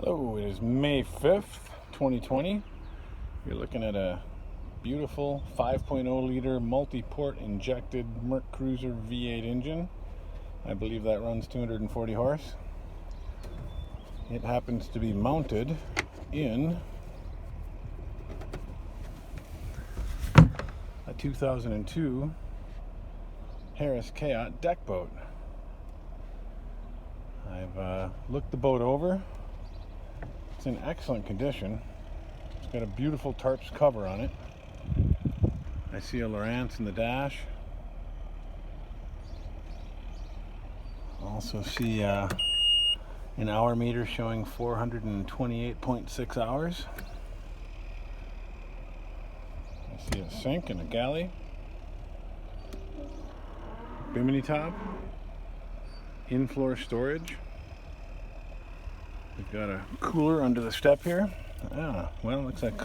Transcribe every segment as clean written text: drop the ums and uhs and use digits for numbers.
Hello, it is May 5th, 2020. You're looking at a beautiful 5.0 liter multi-port injected Merc Cruiser V8 engine. I believe that runs 240 horse. It happens to be mounted in a 2002 Harris Kayot deck boat. I've looked the boat over. It's in excellent condition. It's got a beautiful tarps cover on it. I see a Lowrance in the dash. Also see an hour meter showing 428.6 hours. I see a sink and a galley. Bimini top. In-floor storage. We've got a cooler under the step here. Well, looks like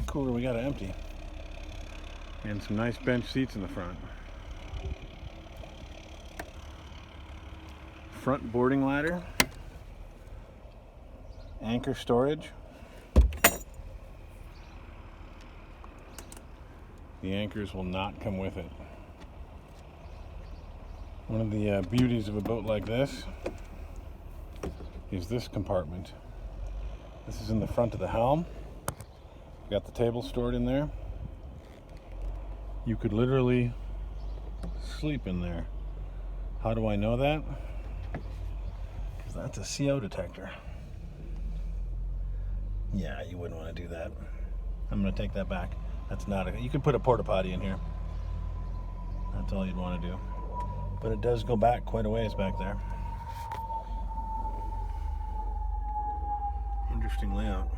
cooler we got to empty. And some nice bench seats in the front. Front boarding ladder. Anchor storage. The anchors will not come with it. One of the beauties of a boat like this is this compartment. This is in the front of the helm. Got the table stored in there. You could literally sleep in there. How do I know that? Because that's a CO detector. Yeah, you wouldn't want to do that. I'm going to take that back. That's not a... You could put a porta potty in here. That's all you'd want to do. But it does go back quite a ways back there. Interesting layout.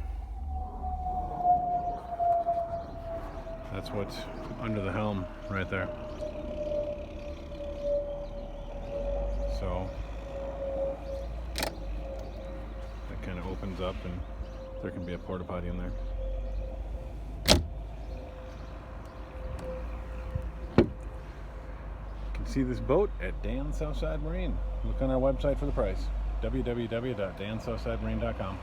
That's what's under the helm right there. So that kind of opens up and there can be a porta potty in there. You can see this boat at Dan Southside Marine. Look on our website for the price. www.dansouthsidemarine.com.